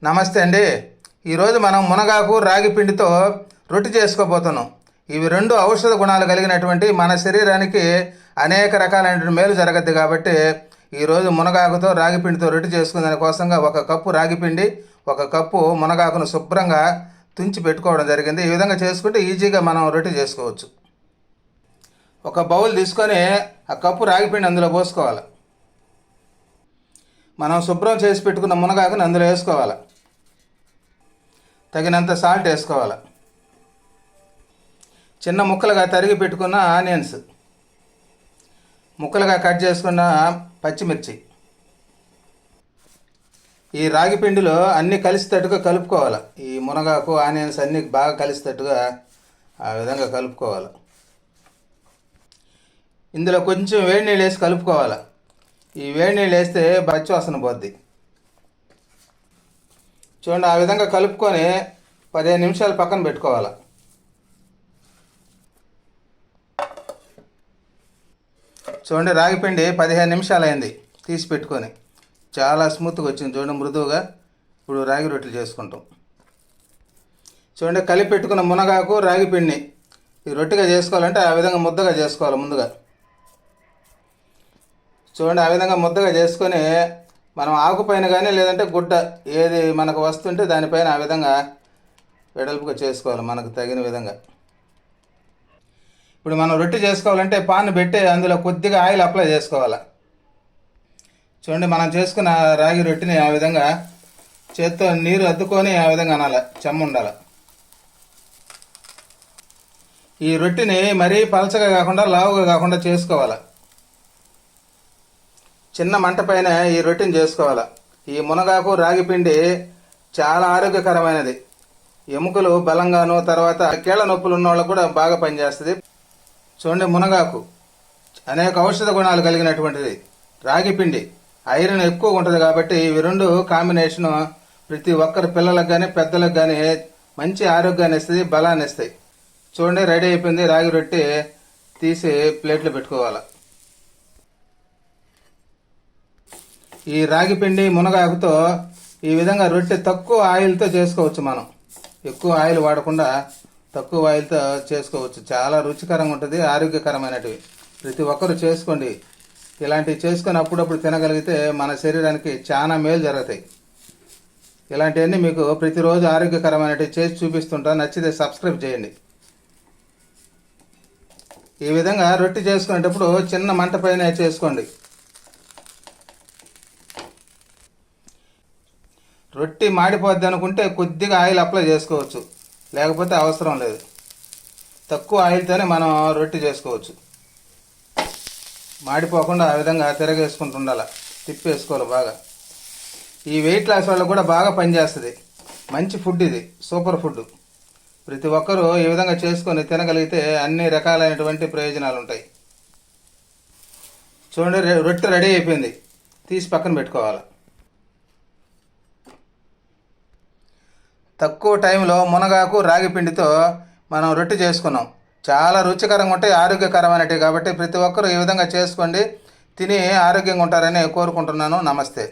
నమస్తే అండి. ఈరోజు మనం మునగాకు రాగి పిండితో రొట్టె చేసుకోబోతున్నాం. ఇవి రెండు ఔషధ గుణాలు కలిగినటువంటి మన శరీరానికి అనేక రకాలైనటువంటి మేలు జరగద్ది కాబట్టి ఈరోజు మునగాకుతో రాగి పిండితో రొట్టె చేసుకునే దానికోసంగా ఒక కప్పు రాగి పిండి, ఒక కప్పు మునగాకును శుభ్రంగా తుంచి పెట్టుకోవడం జరిగింది. ఈ విధంగా చేసుకుంటే ఈజీగా మనం రొట్టె చేసుకోవచ్చు. ఒక బౌల్ తీసుకొని ఆ కప్పు రాగి పిండి అందులో పోసుకోవాలి. మనం శుభ్రం చేసి పెట్టుకున్న మునగాకుని అందులో వేసుకోవాలి. తగినంత సాల్ట్ వేసుకోవాలి. చిన్న ముక్కలుగా తరిగి పెట్టుకున్న ఆనియన్స్, ముక్కలుగా కట్ చేసుకున్న పచ్చిమిర్చి, ఈ రాగి పిండిలో అన్నీ కలిసేటట్టుగా కలుపుకోవాలి. ఈ మునగాకు ఆనియన్స్ అన్నీ బాగా కలిసేటట్టుగా ఆ విధంగా కలుపుకోవాలి. ఇందులో కొంచెం వేడి నీళ్ళు వేసి కలుపుకోవాలి. ఈ వేడి నీళ్ళు వేస్తే పచ్చి వాసన పోద్ది. చూడండి, ఆ విధంగా కలుపుకొని 15 నిమిషాలు పక్కన పెట్టుకోవాలి. చూడండి, రాగిపిండి 15 నిమిషాలు అయింది తీసి పెట్టుకొని. చాలా స్మూత్గా వచ్చింది చూడండి, మృదువుగా. ఇప్పుడు రాగి రొట్టెలు చేసుకుంటాం. చూడండి, కలిపి పెట్టుకున్న మునగాకు రాగి పిండిని ఈ రొట్టెగా చేసుకోవాలంటే ఆ విధంగా ముద్దగా చేసుకోవాలి. ముందుగా చూడండి, ఆ విధంగా ముద్దగా చేసుకొని మనం ఆకుపైన కానీ లేదంటే గుడ్డ ఏది మనకు వస్తుంటే దానిపైన ఆ విధంగా వెడల్పుగా చేసుకోవాలి, మనకు తగిన విధంగా. ఇప్పుడు మనం రొట్టె చేసుకోవాలంటే పాన్ పెట్టి అందులో కొద్దిగా ఆయిల్ అప్లై చేసుకోవాలి. చూడండి, మనం చేసుకున్న రాగి రొట్టెని ఆ విధంగా చేత్తో నీరు అద్దుకొని ఆ విధంగా అనాలి, చెమ్మ ఉండాలి. ఈ రొట్టెని మరీ పలచగా కాకుండా లావుగా కాకుండా చేసుకోవాలి. చిన్న మంట పైన ఈ రొట్టెని చేసుకోవాలి. ఈ మునగాకు రాగి పిండి చాలా ఆరోగ్యకరమైనది. ఎముకలు బలంగాను, తర్వాత కీళ్ళ నొప్పులు ఉన్న వాళ్ళకు కూడా బాగా పనిచేస్తుంది. చూడండి, మునగాకు అనేక ఔషధ గుణాలు కలిగినటువంటిది. రాగి పిండి ఐరన్ ఎక్కువ ఉంటుంది కాబట్టి ఇవి రెండు కాంబినేషను ప్రతి ఒక్కరి పిల్లలకు కానీ పెద్దలకు కానీ మంచి ఆరోగ్యాన్ని ఇస్తుంది, బలాన్ని ఇస్తాయి. చూడండి, రెడీ అయిపోయింది రాగి రొట్టె. తీసి ప్లేట్లో పెట్టుకోవాలి. ఈ రాగి పిండి మునగాకుతో ఈ విధంగా రొట్టె తక్కువ ఆయిల్తో చేసుకోవచ్చు. మనం ఎక్కువ ఆయిల్ వాడకుండా తక్కువ ఆయిల్తో చేసుకోవచ్చు. చాలా రుచికరంగా ఉంటుంది, ఆరోగ్యకరమైనటివి. ప్రతి ఒక్కరు చేసుకోండి. ఇలాంటివి చేసుకొని అప్పుడప్పుడు తినగలిగితే మన శరీరానికి చాలా మేలు జరుగుతాయి. ఇలాంటివన్నీ మీకు ప్రతిరోజు ఆరోగ్యకరమైనవి చేసి చూపిస్తుంటా. నచ్చితే సబ్స్క్రైబ్ చేయండి. ఈ విధంగా రొట్టె చేసుకునేటప్పుడు చిన్న మంట పైన చేసుకోండి. రొట్టె మాడిపోద్ది అనుకుంటే కొద్దిగా ఆయిల్ అప్లై చేసుకోవచ్చు, లేకపోతే అవసరం లేదు. తక్కువ ఆయిల్తోనే మనం రొట్టె చేసుకోవచ్చు. మాడిపోకుండా ఆ విధంగా తిరగేసుకుంటూ ఉండాలి, తిప్పేసుకోవాలి బాగా. ఈ వెయిట్ లాస్ వల్ల కూడా బాగా పనిచేస్తుంది. మంచి ఫుడ్ ఇది, సూపర్ ఫుడ్. ప్రతి ఒక్కరూ ఈ విధంగా చేసుకొని తినగలిగితే అన్ని రకాలైనటువంటి ప్రయోజనాలు ఉంటాయి. చూడండి, రొట్టె రెడీ అయిపోయింది. తీసి పక్కన పెట్టుకోవాలి. తక్కువ టైంలో మునగాకు రాగి పిండితో మనం రొట్టె చేసుకున్నాం. చాలా రుచికరంగా ఉంటాయి, ఆరోగ్యకరమైనవి కాబట్టి ప్రతి ఒక్కరూ ఈ విధంగా చేసుకోండి, తిని ఆరోగ్యంగా ఉంటారని కోరుకుంటున్నాను. నమస్తే.